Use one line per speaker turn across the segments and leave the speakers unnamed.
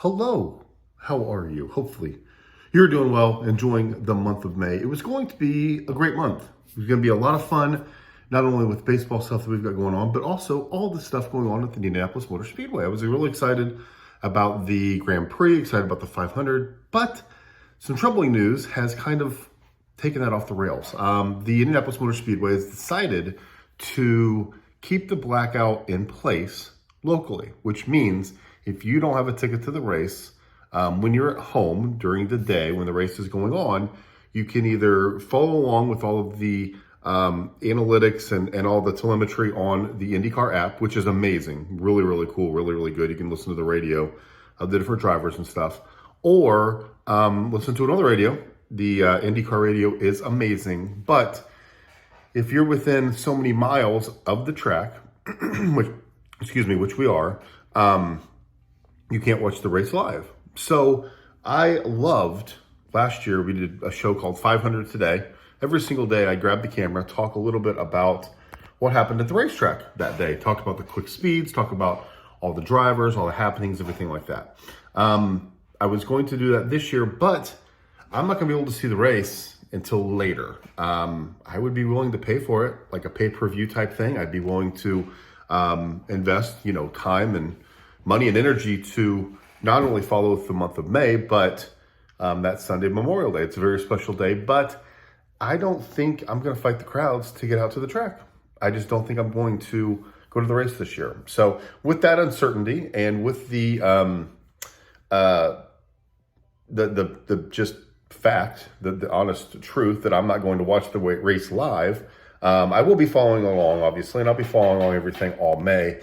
Hello, how are you? Hopefully you're doing well, enjoying the month of May. It was going to be a great month. It was going to be a lot of fun, not only with baseball stuff that we've got going on, but also all the stuff going on at the Indianapolis Motor Speedway. I was really excited about the Grand Prix, excited about the 500, but some troubling news has kind of taken that off the rails. The Indianapolis Motor Speedway has decided to keep the blackout in place locally, which means if you don't have a ticket to the race, when you're at home during the day when the race is going on, you can either follow along with all of the analytics and all the telemetry on the IndyCar app, which is amazing, really, really cool, really, really good. You can listen to the radio of the different drivers and stuff, or listen to it on the radio. The IndyCar radio is amazing, but if you're within so many miles of the track, which we are, you can't watch the race live. So I loved, last year we did a show called 500 Today. Every single day I grabbed the camera, talk a little bit about what happened at the racetrack that day. Talk about the quick speeds, talk about all the drivers, all the happenings, everything like that. I was going to do that this year, but I'm not gonna be able to see the race until later. I would be willing to pay for it, like a pay-per-view type thing. I'd be willing to invest, time and money and energy to not only follow the month of May, but that Sunday, Memorial Day. It's a very special day, but I don't think I'm going to fight the crowds to get out to the track. I just don't think I'm going to go to the race this year. So with that uncertainty and with the just fact, the honest truth that I'm not going to watch the race live, I will be following along, obviously, and I'll be following along everything all May.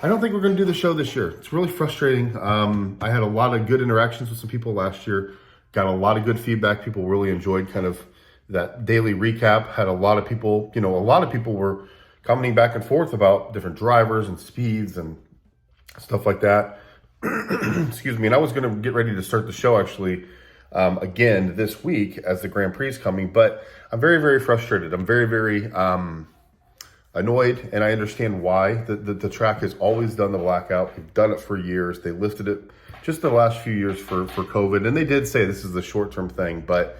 I don't think we're going to do the show this year. It's really frustrating. I had a lot of good interactions with some people last year, got a lot of good feedback. People really enjoyed kind of that daily recap. Had a lot of people, were commenting back and forth about different drivers and speeds and stuff like that. Excuse me. And I was going to get ready to start the show actually again this week as the Grand Prix is coming, but I'm very, very frustrated. I'm very, very annoyed, and I understand why. The track has always done the blackout. They've done it for years. They lifted it just the last few years for COVID, and they did say this is a short-term thing, but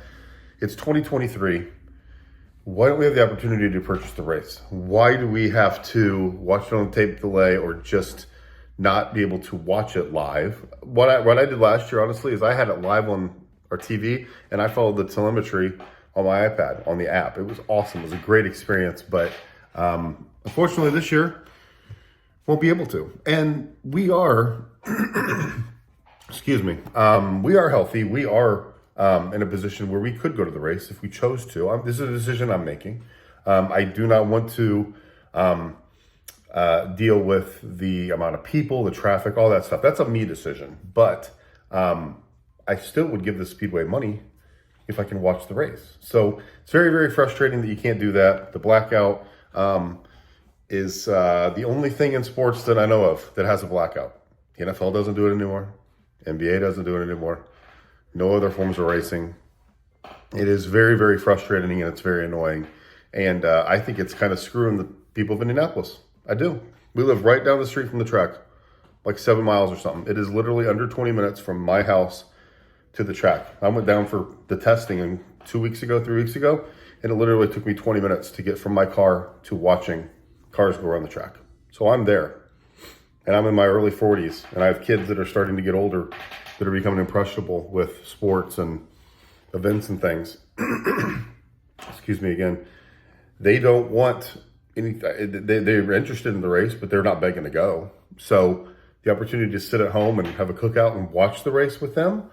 it's 2023. Why don't we have the opportunity to purchase the race? Why do we have to watch it on tape delay or just not be able to watch it live? What I did last year, honestly, is I had it live on our TV, and I followed the telemetry on my iPad, on the app. It was awesome. It was a great experience, but unfortunately this year won't be able to. And we are, we are healthy. We are in a position where we could go to the race if we chose to. This is a decision I'm making. I do not want to deal with the amount of people, the traffic, all that stuff. That's a me decision. But I still would give the Speedway money if I can watch the race. So it's very, very frustrating that you can't do that. The blackout is the only thing in sports that I know of that has a blackout. The NFL doesn't do it anymore. NBA doesn't do it anymore. No other forms of racing. It is very, very frustrating, and it's very annoying. And I think it's kind of screwing the people of Indianapolis. I do. We live right down the street from the track, like 7 miles or something. It is literally under 20 minutes from my house to the track. I went down for the testing 3 weeks ago, and it literally took me 20 minutes to get from my car to watching cars go around the track. So I'm there, and I'm in my early 40s, and I have kids that are starting to get older that are becoming impressionable with sports and events and things. Excuse me again. They don't want anything. They're interested in the race, but they're not begging to go. So the opportunity to sit at home and have a cookout and watch the race with them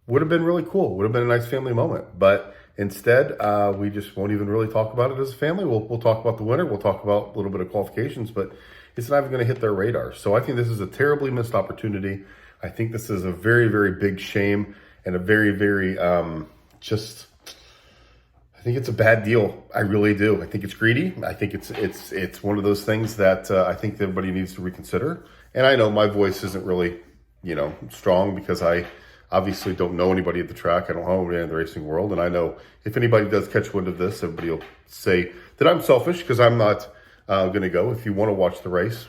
would have been really cool. Would have been a nice family moment. But instead, we just won't even really talk about it as a family. We'll talk about the winner. We'll talk about a little bit of qualifications, but it's not even going to hit their radar. So I think this is a terribly missed opportunity. I think this is a very, very big shame and a very, very I think it's a bad deal. I really do. I think it's greedy. I think it's one of those things that I think everybody needs to reconsider. And I know my voice isn't really, strong because I obviously don't know anybody at the track. I don't know anybody in the racing world. And I know if anybody does catch wind of this, everybody will say that I'm selfish because I'm not going to go. If you want to watch the race,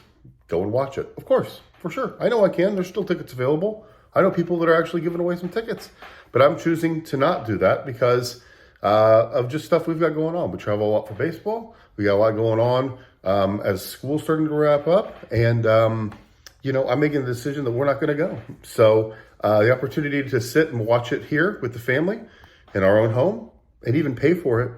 go and watch it. Of course, for sure. I know I can. There's still tickets available I know people that are actually giving away some tickets, but I'm choosing to not do that because of just stuff we've got going on. We travel a lot for baseball. We got a lot going on as school's starting to wrap up. And, I'm making the decision that we're not going to go. So the opportunity to sit and watch it here with the family in our own home and even pay for it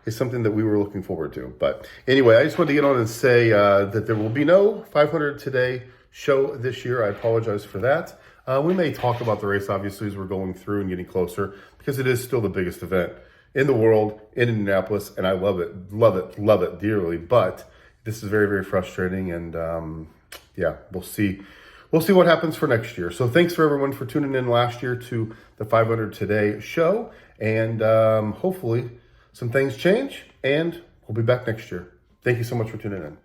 is something that we were looking forward to. But anyway, I just wanted to get on and say that there will be no 500 Today show this year. I apologize for that. We may talk about the race, obviously, as we're going through and getting closer, because it is still the biggest event in the world in Indianapolis, and I love it dearly. But this is very, very frustrating, and we'll see. We'll see what happens for next year. So thanks for everyone for tuning in last year to the 500 Today show, and hopefully some things change, and we'll be back next year. Thank you so much for tuning in.